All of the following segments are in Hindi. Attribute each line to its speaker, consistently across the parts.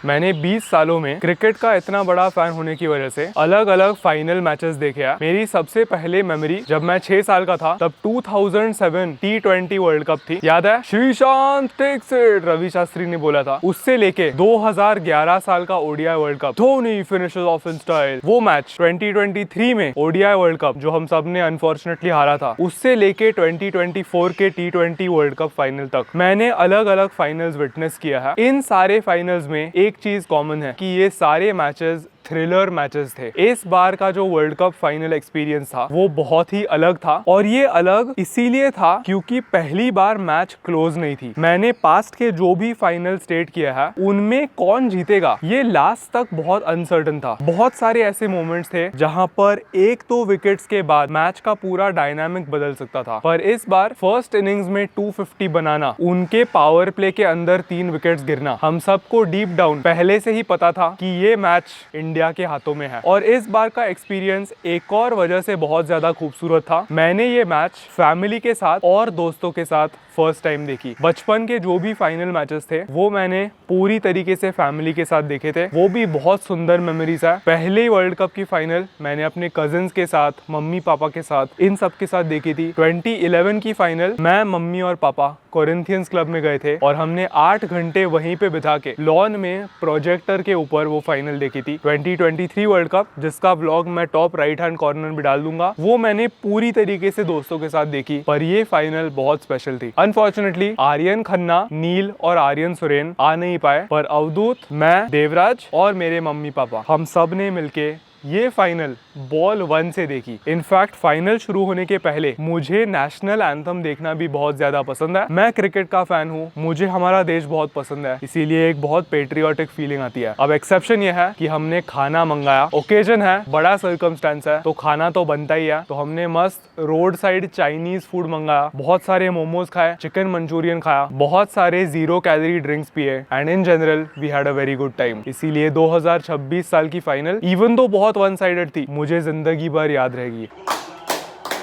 Speaker 1: मैंने 20 सालों में क्रिकेट का इतना बड़ा फैन होने की वजह से अलग अलग फाइनल मैचेस देखे हैं। मेरी सबसे पहले मेमोरी जब मैं 6 साल का था, तब 2007 T20 वर्ल्ड कप थी। याद है, श्रीशांत टेक्स इट, रवि शास्त्री ने बोला था। उससे लेके 2011 साल का ODI world cup, Dhoni finishes of in style, वो मैच 2023 में ओडीआई वर्ल्ड कप जो हम सब ने अनफॉर्चुनेटली हारा था, उससे लेके 2024 के T20 वर्ल्ड कप फाइनल तक मैंने अलग अलग फाइनल्स विटनेस किया है। इन सारे फाइनल्स में एक चीज कॉमन है कि ये सारे मैचेस थ्रिलर मैचेस थे। इस बार का जो वर्ल्ड कप फाइनल एक्सपीरियंस था वो बहुत ही अलग था, और ये अलग इसीलिए था क्योंकि पहली बार मैच क्लोज नहीं थी। मैंने पास्ट के जो भी फाइनल स्टेट किया है उनमें कौन जीतेगा ये लास्ट तक बहुत अनसर्टन था। बहुत सारे ऐसे मोमेंट्स थे जहां पर एक दो विकेट्स के बाद मैच का पूरा डायनामिक बदल सकता था, पर इस बार फर्स्ट इनिंग्स में 250 बनाना, उनके पावर प्ले के अंदर 3 विकेट्स गिरना, हम सबको डीप डाउन पहले से ही पता था कि ये मैच इंडिया के हाथों में है। और इस बार का एक्सपीरियंस एक और वजह से बहुत ज्यादा खूबसूरत था। मैंने ये मैच फैमिली के साथ और दोस्तों के साथ फर्स्ट टाइम देखी। बचपन के जो भी फाइनल मैचेस थे वो मैंने पूरी तरीके से फैमिली के साथ देखे थे, वो भी बहुत सुंदर मेमोरीज है। पहले वर्ल्ड कप की फाइनल मैंने अपने कजिन्स के साथ, मम्मी पापा के साथ, इन सब के साथ देखी थी। 2011 की फाइनल मैं, मम्मी और पापा कोरिंथियंस क्लब में गए थे और हमने 8 घंटे वहीं पे बिता के लॉन में प्रोजेक्टर के ऊपर वो फाइनल देखी थी। 2023 वर्ल्ड कप, जिसका व्लॉग मैं टॉप राइट हैंड कॉर्नर में डाल दूंगा, वो मैंने पूरी तरीके से दोस्तों के साथ देखी। पर ये फाइनल बहुत स्पेशल थी। अनफॉर्चुनेटली आर्यन खन्ना, नील और आर्यन सुरेन आ नहीं पाए, पर अवधूत, मैं, देवराज और मेरे मम्मी पापा, हम सब ने मिलके ये फाइनल बॉल 1 से देखी। इनफैक्ट फाइनल शुरू होने के पहले मुझे नेशनल एंथम देखना भी बहुत ज्यादा पसंद है। मैं क्रिकेट का फैन हूँ, मुझे हमारा देश बहुत पसंद है, इसीलिए एक बहुत पेट्रियोटिक फीलिंग आती है। अब एक्सेप्शन ये है कि हमने खाना मंगाया, ओकेजन है, बड़ा सर्कमस्टेंस है, तो खाना तो बनता ही है। तो हमने मस्त रोड साइड चाइनीज फूड मंगाया, बहुत सारे मोमोज खाए, चिकन मंचूरियन खाया, बहुत सारे 0 कैलोरी ड्रिंक्स पिए, and in general we had a very good time. इसीलिए 2026 साल की फाइनल इवन दो बहुत वन साइडेड थी, मुझे जिंदगी भर याद रहेगी।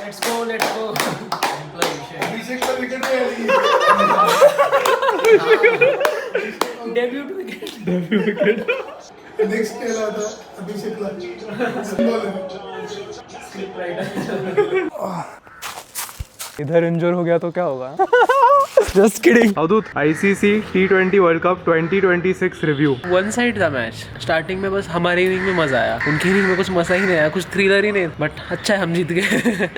Speaker 2: Let's go.
Speaker 1: Debut wicket.
Speaker 3: Next खेला था अभिषेक
Speaker 1: इधर इंजर हो गया तो क्या होगा? Just kidding. अवधूत, ICC T20 world cup 2026 review.
Speaker 2: One side था मैच। स्टार्टिंग में बस हमारी इनिंग में मजा आया, उनकी इनिंग में कुछ मजा ही नहीं आया, कुछ थ्रिलर ही नहीं, बट अच्छा है हम जीत गए।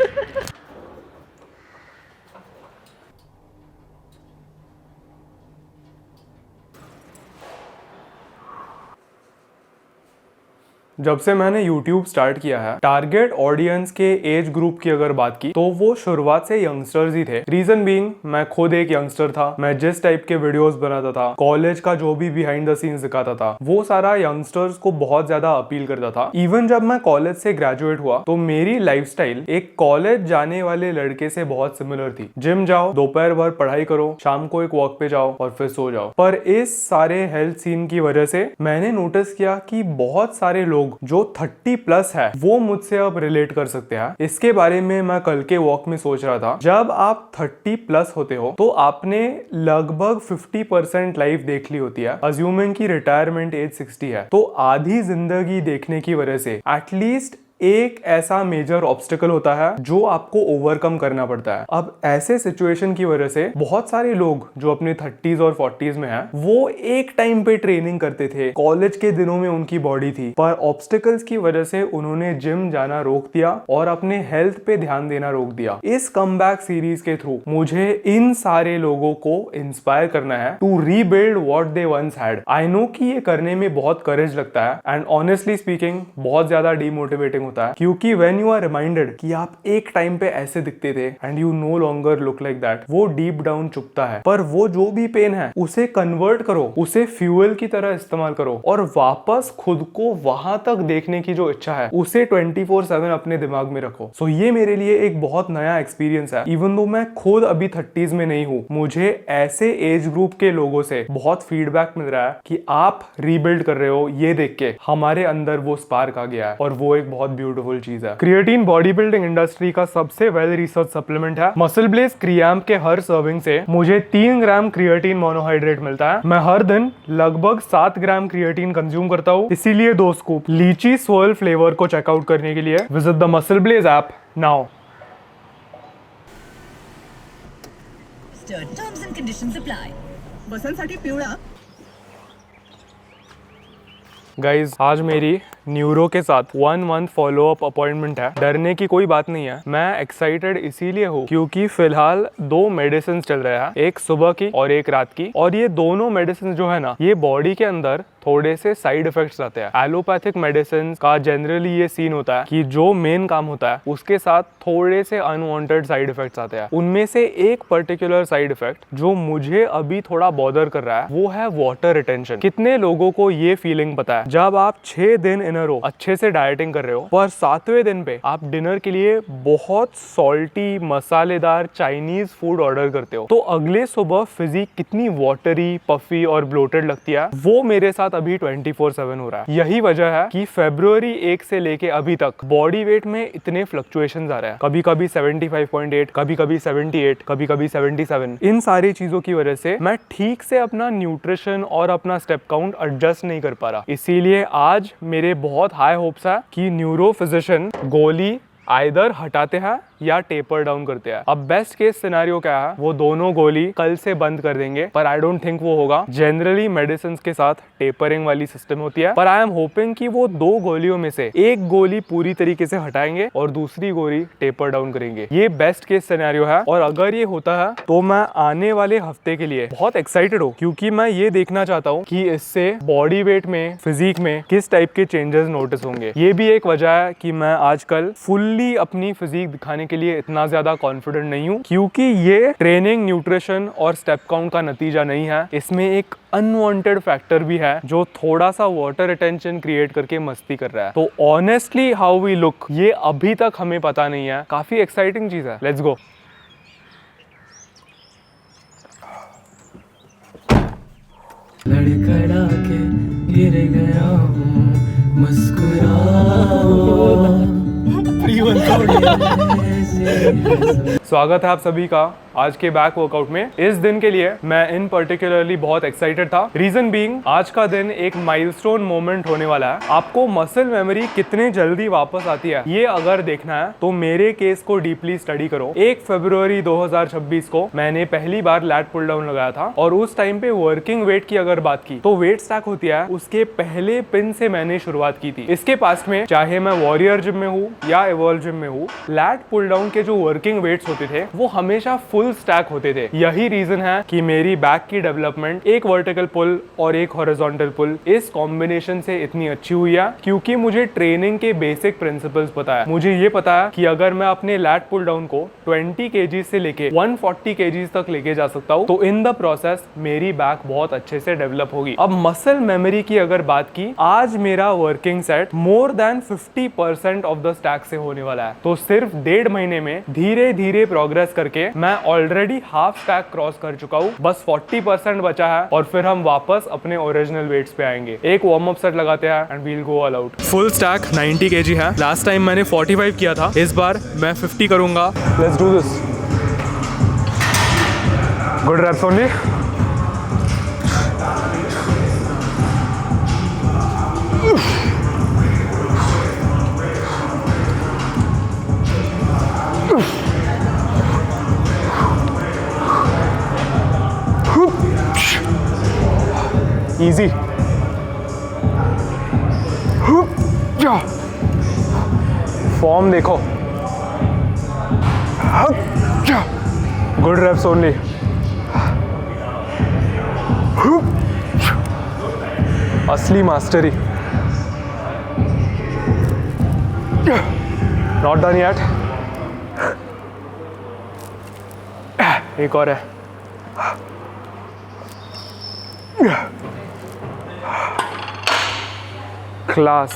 Speaker 1: जब से मैंने YouTube स्टार्ट किया है, टारगेट ऑडियंस के एज ग्रुप की अगर बात की तो वो शुरुआत से यंगस्टर्स ही थे। रीजन बीइंग, मैं खुद एक यंगस्टर था। मैं जिस टाइप के वीडियोस बनाता था, कॉलेज का जो भी बिहाइंड द सीन्स दिखाता था, वो सारा यंगस्टर्स को बहुत ज्यादा अपील करता था। इवन जब मैं कॉलेज से ग्रेजुएट हुआ तो मेरी लाइफस्टाइल एक कॉलेज जाने वाले लड़के से बहुत सिमिलर थी। जिम जाओ, दोपहर भर पढ़ाई करो, शाम को एक वॉक पे जाओ और फिर सो जाओ। पर इस सारे हेल्थ सीन की वजह से मैंने नोटिस किया कि बहुत सारे लोग जो 30 प्लस है वो मुझसे अब रिलेट कर सकते हैं। इसके बारे में मैं कल के वॉक में सोच रहा था। जब आप 30 प्लस होते हो तो आपने लगभग 50% लाइफ देख ली होती है। अज्यूमिंग की रिटायरमेंट एज 60 है, तो आधी जिंदगी देखने की वजह से एटलीस्ट एक ऐसा मेजर ऑब्स्टिकल होता है जो आपको ओवरकम करना पड़ता है। अब ऐसे सिचुएशन की वजह से बहुत सारे लोग जो अपने 30s और 40s में हैं, वो एक टाइम पे ट्रेनिंग करते थे, कॉलेज के दिनों में उनकी बॉडी थी, पर ऑब्स्टिकल्स की वजह से उन्होंने जिम जाना रोक दिया और अपने हेल्थ पे ध्यान देना रोक दिया। इस कमबैक सीरीज के थ्रू मुझे इन सारे लोगों को इंस्पायर करना है to rebuild what they once had. I know कि ये करने में बहुत करेज लगता है, एंड ऑनेस्टली स्पीकिंग बहुत ज्यादा डीमोटिवेटिंग होता है, क्योंकि व्हेन यू आर रिमाइंडेड कि आप एक टाइम पे ऐसे दिखते थे and you know longer look like that, वो डीप डाउन चुभता है। पर वो जो भी पेन है उसे कन्वर्ट करो, उसे फ्यूल की तरह इस्तेमाल करो और वापस खुद को वहां तक देखने की जो इच्छा है उसे 24/7 अपने दिमाग में रखो। सो ये मेरे लिए एक बहुत नया एक्सपीरियंस है। इवन दो मैं खुद अभी 30s में नहीं हूँ, मुझे ऐसे एज ग्रुप के लोगों से बहुत फीडबैक मिल रहा है कि आप रीबिल्ड कर रहे हो। ये देख के हमारे अंदर वो स्पार्क आ गया है और वो एक बहुत ब्यूटीफुल चीज है। क्रिएटिन बॉडी बिल्डिंग इंडस्ट्री का सबसे वेल रिसर्च सप्लीमेंट है। मसल ब्लेज क्रिएम्प के हर सर्विंग से मुझे 3 ग्राम क्रिएटिन मोनोहाइड्रेट मिलता है। मैं हर दिन लगभग 7 ग्राम क्रिएटिन कंज्यूम करता हूँ, इसीलिए 2 स्कूप लीची सोयल फ्लेवर को चेकआउट करने के लिए visit the Muscle Blaze app now.
Speaker 4: Terms and conditions apply. वसंतसाठी पिवळा.
Speaker 1: गाइज आज मेरी न्यूरो के साथ 1 मंथ फॉलो अप अपॉइंटमेंट है। डरने की कोई बात नहीं है, मैं एक्साइटेड इसीलिए हूँ क्योंकि फिलहाल 2 मेडिसिन चल रहे हैं, एक सुबह की और एक रात की। और ये दोनों मेडिसिन जो है ना, ये बॉडी के अंदर थोड़े से साइड इफेक्ट्स आते हैं। एलोपैथिक मेडिसिन का जनरली ये सीन होता है कि जो मेन काम होता है उसके साथ थोड़े से अनवांटेड साइड इफेक्ट्स आते हैं। उनमें से एक पर्टिकुलर साइड इफेक्ट जो मुझे अभी थोड़ा बॉदर कर रहा है वो है वाटर रिटेंशन। कितने लोगों को ये फीलिंग पता है, जब आप 6 दिन इन अ रो अच्छे से डाइटिंग कर रहे हो पर 7वें दिन पे आप डिनर के लिए बहुत सॉल्टी मसालेदार चाइनीज फूड ऑर्डर करते हो, तो अगले सुबह फिजिक कितनी वाटरी, पफी और ब्लोटेड लगती है। वो मेरे साथ अभी 24/7 हो रहा है। यही वजह है कि फरवरी 1 से लेके अभी तक बॉडी वेट में इतने फ्लक्चुएशंस आ रहे हैं। कभी कभी 75.8, कभी कभी 78, कभी कभी 77। इन सारी चीजों की वजह से मैं ठीक से अपना न्यूट्रिशन और अपना स्टेप काउंट एडजस्ट नहीं कर पा रहा। इसीलिए आज मेरे बहुत हाई होप्स है कि न्यूरो फिजिशियन गोली आइदर हटाते हैं या टेपर डाउन करते हैं। अब बेस्ट केस सिनेरियो क्या है, वो दोनों गोली कल से बंद कर देंगे, पर आई डोंट थिंक वो होगा। जनरली मेडिसिन के साथ टेपरिंग वाली सिस्टम होती है, पर आई एम होपिंग कि वो 2 गोलियों में से एक गोली पूरी तरीके से हटाएंगे और दूसरी गोली टेपर डाउन करेंगे। ये बेस्ट केस सिनेरियो है और अगर ये होता है तो मैं आने वाले हफ्ते के लिए बहुत एक्साइटेड हूँ, क्योंकि मैं ये देखना चाहता हूँ कि इससे बॉडी वेट में, फिजिक में किस टाइप के चेंजेस नोटिस होंगे। ये भी एक वजह है कि मैं आजकल फुल्ली अपनी फिजिक दिखाने के लिए इतना ज्यादा कॉन्फिडेंट नहीं हूँ, क्योंकि ये ट्रेनिंग, न्यूट्रिशन और स्टेप काउंट का नतीजा नहीं है। इसमें एक अनवांटेड फैक्टर भी है जो थोड़ा सा वाटर रिटेंशन क्रिएट करके मस्ती कर रहा है। तो ऑनेस्टली हाउ वी लुक ये अभी तक हमें पता नहीं है। काफी एक्साइटिंग चीज है। Let's go.
Speaker 2: लड़खड़ा के गिर गया हूँ, मुस्कुराओ।
Speaker 1: स्वागत है आप सभी का आज के बैक वर्कआउट में। इस दिन के लिए मैं इन पर्टिकुलरली बहुत एक्साइटेड था। रीजन बीइंग आज का दिन एक माइलस्टोन मोमेंट होने वाला है। आपको मसल मेमोरी कितने जल्दी वापस आती है ये अगर देखना है तो मेरे केस को डीपली स्टडी करो। 1 फरवरी 2026 को मैंने पहली बार लैट पुल डाउन लगाया था और उस टाइम पे वर्किंग वेट की अगर बात की तो वेट स्टैक होती है उसके पहले पिन से मैंने शुरुआत की थी। इसके पास्ट में चाहे मैं वॉरियर जिम में हूँ या इवॉल्व जिम में हूँ, लैट पुल डाउन के जो वर्किंग वेट्स होते थे वो हमेशा फुल स्टैक होते थे। यही रीजन है कि मेरी बैक की डेवलपमेंट एक वर्टिकल पुल और एक हॉरिजॉन्टल पुल इस कॉम्बिनेशन से इतनी अच्छी हुई है, क्योंकि मुझे ट्रेनिंग के बेसिक प्रिंसिपल्स पता है। मुझे ये पता है कि अगर मैं अपने लैट पुल डाउन को 20 kg से लेके 140 kg तक लेके जा सकता हूँ तो इन द प्रोसेस मेरी बैक बहुत अच्छे से डेवलप होगी। अब मसल मेमोरी की अगर बात की, आज मेरा working set more than 50% of the stack से होने वाला है। तो सिर्फ 1.5 महीने में धीरे धीरे प्रोग्रेस करके मैं ऑलरेडी हाफ स्टैक क्रॉस कर चुका हूँ। बस 40% बचा है और फिर हम वापस अपने ओरिजिनल वेट्स पे आएंगे। एक वार्म अप सेट लगाते हैं and we'll go all out. Full stack 90 kg है। लास्ट टाइम मैंने 45 किया था, इस बार मैं 50 करूंगा। Let's do this. Good reps only. Easy. Form देखो। Good reps only. असली मास्टरी। Not done yet. एक और है। क्लास।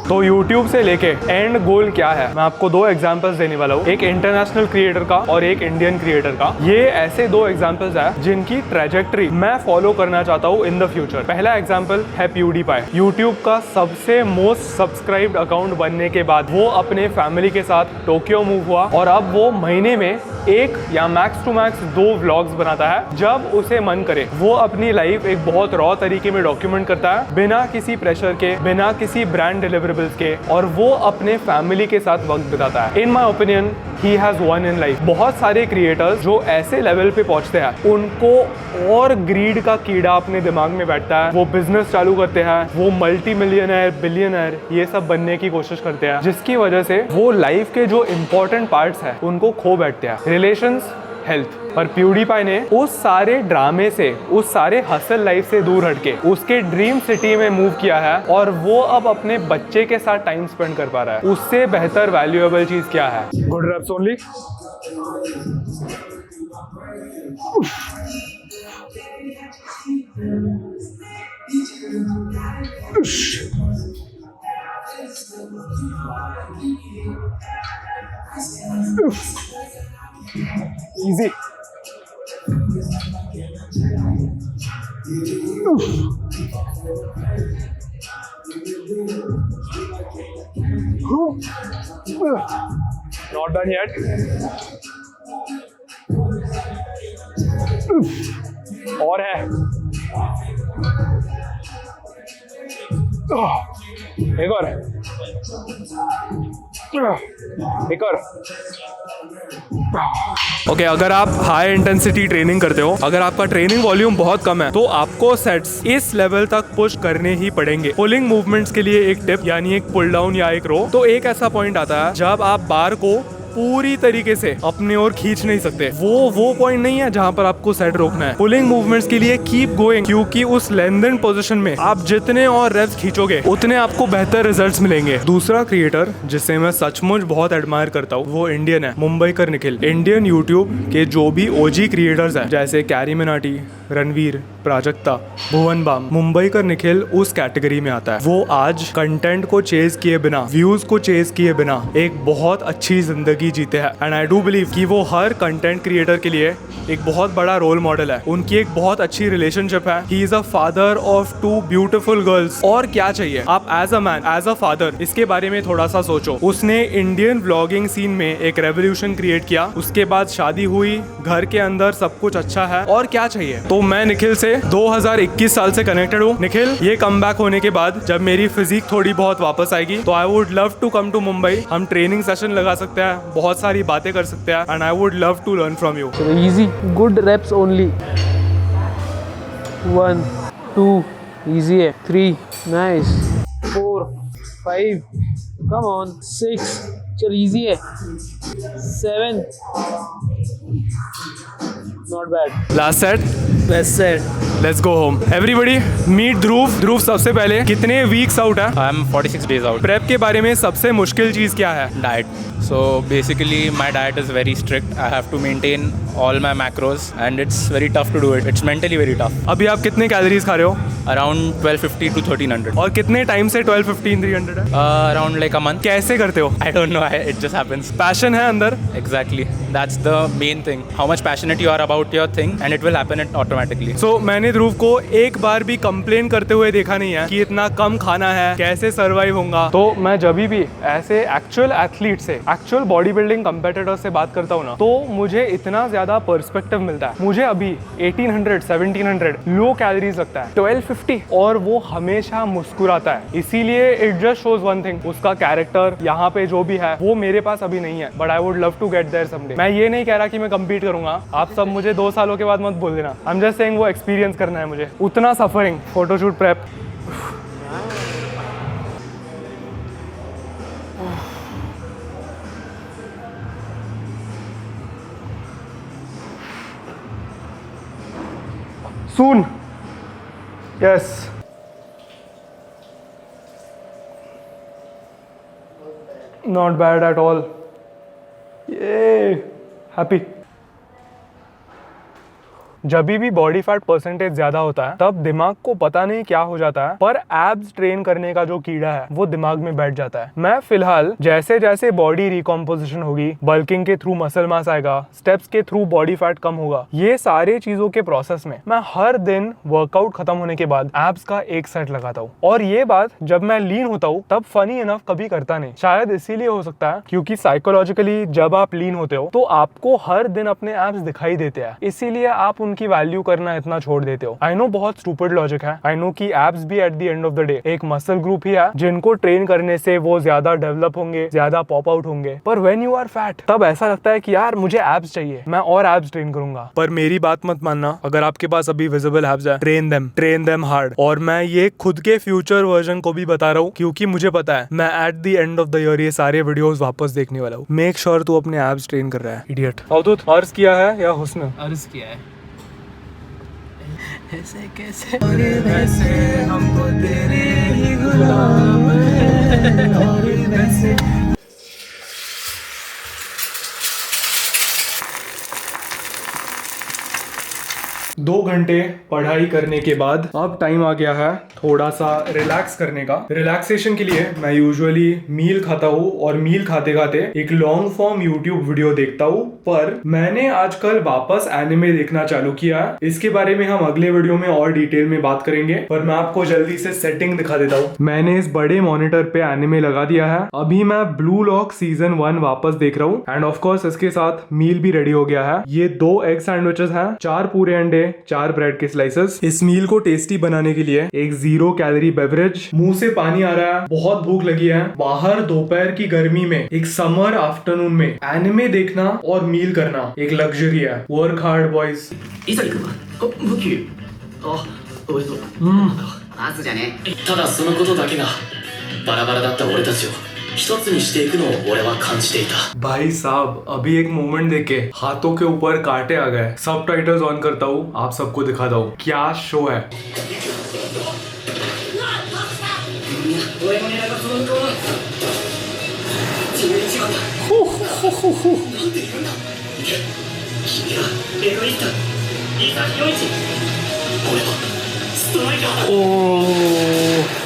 Speaker 1: तो YouTube से लेके एंड गोल क्या है, मैं आपको दो एग्जांपल्स देने वाला हूँ, एक इंटरनेशनल क्रिएटर का और एक इंडियन क्रिएटर का। ये ऐसे दो एग्जांपल्स है जिनकी ट्रेजेक्ट्री मैं फॉलो करना चाहता हूँ इन द फ्यूचर। पहला एग्जांपल है PewDiePie। YouTube का सबसे मोस्ट सब्सक्राइब्ड अकाउंट बनने के बाद वो अपने फैमिली के साथ टोक्यो मूव हुआ और अब वो महीने में एक या मैक्स टू मैक्स 2 व्लॉग्स बनाता है जब उसे मन करे। वो अपनी लाइफ एक बहुत रॉ तरीके में डॉक्यूमेंट करता है, बिना किसी प्रेशर के, बिना किसी ब्रांड डिलीवरेबल्स के, और वो अपने फैमिली के साथ वक्त बिताता है। In my opinion he has won in life. बहुत सारे क्रिएटर्स जो ऐसे लेवल पे पहुंचते हैं उनको और ग्रीड का कीड़ा अपने दिमाग में बैठता है, वो बिजनेस चालू करते हैं, वो मल्टी मिलियनर, बिलियनर, ये सब बनने की कोशिश करते हैं, जिसकी वजह से वो लाइफ के जो इंपॉर्टेंट पार्ट्स हैं उनको खो बैठते हैं, रिलेशंस, हेल्थ। पर PewDiePie ने उस सारे ड्रामे से, उस सारे हसल लाइफ से दूर हटके उसके ड्रीम सिटी में मूव किया है और वो अब अपने बच्चे के साथ टाइम स्पेंड कर पा रहा है। उससे बेहतर वैल्यूएबल चीज क्या है? Good reps only. Easy. Not done yet. और है। एक और। एक और। ओके, अगर आप हाई इंटेंसिटी ट्रेनिंग करते हो, अगर आपका ट्रेनिंग वॉल्यूम बहुत कम है, तो आपको सेट्स इस लेवल तक पुश करने ही पड़ेंगे। पुलिंग मूवमेंट्स के लिए एक टिप यानी एक पुल डाउन या एक रो, तो एक ऐसा पॉइंट आता है जब आप बार को पूरी तरीके से अपने ओर खींच नहीं सकते। वो पॉइंट नहीं है जहां पर आपको सेट रोकना है। पुलिंग मूवमेंट्स के लिए कीप गोइंग, क्योंकि उस लेंथन पोजीशन में आप जितने और रेप्स खींचोगे उतने आपको बेहतर रिजल्ट्स मिलेंगे। दूसरा क्रिएटर जिसे मैं सचमुच बहुत एडमायर करता हूँ वो इंडियन है, मुंबईकर निखिल। इंडियन यूट्यूब के जो भी OG क्रिएटर्स हैं जैसे कैरी मिनाटी, रणवीर, प्राजक्ता, भुवन बाम, मुंबईकर निखिल उस कैटेगरी में आता है। वो आज कंटेंट को चेज किए बिना, व्यूज को चेज किए बिना एक बहुत अच्छी जिंदगी जीते हैं। एंड आई डू बिलीव कि वो हर कंटेंट क्रिएटर के लिए एक बहुत बड़ा रोल मॉडल है। उनकी एक बहुत अच्छी रिलेशनशिप है। He is a father of 2 beautiful girls. और क्या चाहिए? आप as a man, as a father इसके बारे में थोड़ा सा सोचो। उसने इंडियन व्लॉगिंग सीन में एक रेवोल्यूशन क्रिएट किया, उसके बाद शादी हुई, घर के अंदर सब कुछ अच्छा है, और क्या चाहिए? तो मैं निखिल से 2021 साल से कनेक्टेड हूँ। निखिल, ये कमबैक होने के बाद जब मेरी फिजिक थोड़ी बहुत वापस आएगी तो I would love to come to Mumbai. हम ट्रेनिंग सेशन लगा सकते हैं, बहुत सारी बातें कर सकते हैं, and I would love to learn from you.
Speaker 2: Easy, good reps only. 1 2 easy है, 3 नाइस, 4 5 कम ऑन, 6 चल इजी है, 7 not bad.
Speaker 1: Last set,
Speaker 2: best set.
Speaker 1: Let's go home. Everybody meet Dhruv. Dhruv, सबसे पहले कितने वीक्स आउट है?
Speaker 5: I am 46 days out.
Speaker 1: Prep के बारे में सबसे मुश्किल चीज क्या है?
Speaker 5: Diet. So basically my diet is very strict. I have to maintain all my macros and it's very tough to do it. It's mentally very tough.
Speaker 1: अभी आप कितने कैलोरीज खा रहे हो?
Speaker 5: Around 1250 to 1300.
Speaker 1: और कितने टाइम से 12, 15, 300 है?
Speaker 5: Around like a month.
Speaker 1: कैसे करते हो?
Speaker 5: I don't know. It just happens.
Speaker 1: Passion है अंदर?
Speaker 5: Exactly. That's the main thing. How much passionate you are about your thing and it will happen automatically.
Speaker 1: So मैंने ध्रुव को एक बार भी कंप्लेन करते हुए देखा नहीं है कि इतना कम खाना है, कैसे सर्वाइव होगा। तो मैं जब भी ऐसे एक्चुअल एथलीट से, एक्चुअल बॉडी बिल्डिंग कंपेटिटर से बात करता हूँ ना, तो मुझे इतना ज्यादा पर्सपेक्टिव मिलता है। मुझे अभी 1800, 1700 लो कैलोरीज लगता है, 1250, और वो हमेशा मुस्कुराता है। इसीलिए it just shows one thing, उसका कैरेक्टर यहाँ पे जो भी है वो मेरे पास अभी नहीं है, but I would love to get there someday. मैं ये नहीं कह रहा कि मैं कम्पीट करूंगा, आप सब मुझे 2 सालों के बाद मत बोल देना। आई एम जस्ट सेइंग वो एक्सपीरियंस करना है मुझे। उतना suffering, photoshoot prep, soon. Yes. Not bad at all. Yay. Happy. जब भी बॉडी फैट परसेंटेज ज्यादा होता है तब दिमाग को पता नहीं क्या हो जाता है, पर एब्स ट्रेन करने का जो कीड़ा है वो दिमाग में बैठ जाता है। मैं फिलहाल जैसे जैसे बॉडी रिकॉम्पोजिशन होगी, बल्किंग के थ्रू मसल मास आएगा, स्टेप्स के थ्रू बॉडी फैट कम होगा, ये सारे चीजों के प्रोसेस में मैं हर दिन वर्कआउट खत्म होने के बाद एब्स का एक सेट लगाता हूँ। और ये बात जब मैं लीन होता हूँ तब फनी इनफ कभी करता नहीं। शायद इसीलिए हो सकता है क्योंकि साइकोलॉजिकली जब आप लीन होते हो तो आपको हर दिन अपने एब्स दिखाई देते हैं, इसीलिए आप उनकी वैल्यू करना इतना छोड़ देते हो। आई नो बहुत स्टूपिड लॉजिक है, आई नो कि एब्स भी at the end of the day एक मसल ग्रुप ही है जिनको ट्रेन करने से वो ज्यादा डेवलप होंगे, ज्यादा पॉप आउट होंगे। पर व्हेन यू आर फैट तब ऐसा लगता है कि यार मुझे एब्स चाहिए, मैं और एब्स ट्रेन करूंगा। पर मेरी बात मत मानना, अगर आपके पास अभी विजिबल एब्स है, ट्रेन देम हार्ड। और मैं ये खुद के फ्यूचर वर्जन को भी बता रहा हूँ क्योंकि मुझे पता है मैं at the end of the year ये सारे वीडियोस वापस देखने वाला हूँ। मेक श्योर तू अपने एब्स ट्रेन कर रहा है, इडियट। अवधूत अर्ज किया है या हुस्न?
Speaker 2: अर्ज किया है। ऐसे कैसे
Speaker 1: वैसे हम तो तेरे ही गुलाम हैं, और वैसे 2 घंटे पढ़ाई करने के बाद अब टाइम आ गया है थोड़ा सा रिलैक्स करने का। रिलैक्सेशन के लिए मैं यूजुअली मील खाता हूँ और मील खाते खाते एक लॉन्ग फॉर्म यूट्यूब वीडियो देखता हूँ। पर मैंने आजकल वापस एनिमे देखना चालू किया है, इसके बारे में हम अगले वीडियो में और डिटेल में बात करेंगे। पर मैं आपको जल्दी से सेटिंग दिखा देता हूँ। मैंने इस बड़े मॉनिटर पे एनिमे लगा दिया है। अभी मैं ब्लू लॉक सीजन 1 वापस देख रहा हूँ एंड ऑफ कोर्स इसके साथ मील भी रेडी हो गया है। ये 2 एग सैंडविचेस हैं, 4 पूरे अंडे, 4 ब्रेड के स्लाइसेस। इस मील को टेस्टी बनाने के लिए एक 0 कैलोरी बेवरेज। मुंह से पानी आ रहा है, बहुत भूख लगी है। बाहर दोपहर की गर्मी में एक समर आफ्टरनून में एनिमे देखना और मील करना एक लग्जरी है। Work hard boys.
Speaker 6: 武器あおめでとうまずじゃねただそのことだけがバラバラだった俺たちを一つにしていくのを俺は感じていた
Speaker 1: भाई साहब अभी एक मोमेंट देखे हाथों के ऊपर कांटे आ गए। सबटाइटल्स ऑन करता हूँ, आप सबको दिखाता हूँ क्या शो है।
Speaker 6: 俺の狙いはその向こう11番だなんて言うんだいけ君はエゴイスト伊沢洋一俺はストライカーだ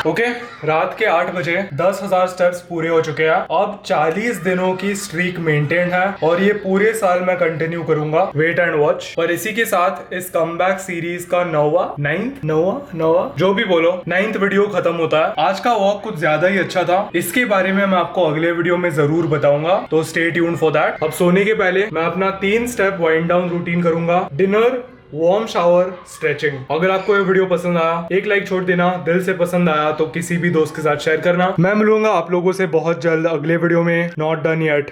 Speaker 1: ओके रात के 8 बजे 10,000 स्टेप्स पूरे हो चुके हैं। अब 40 दिनों की स्ट्रीक मेंटेन है और ये पूरे साल मैं कंटिन्यू करूंगा। Wait and watch. और इसी के साथ इस कमबैक सीरीज का 9वां जो भी बोलो 9th वीडियो खत्म होता है। आज का वॉक कुछ ज्यादा ही अच्छा था, इसके बारे में मैं आपको अगले वीडियो में जरूर बताऊंगा, तो स्टे ट्यून्ड फॉर दैट। अब सोने के पहले मैं अपना 3 स्टेप वाइंड डाउन रूटीन करूंगा। Dinner, warm shower, stretching. अगर आपको ये वीडियो पसंद आया एक लाइक छोड़ देना, दिल से पसंद आया तो किसी भी दोस्त के साथ शेयर करना। मैं मिलूंगा आप लोगों से बहुत जल्द अगले वीडियो में। Not done yet.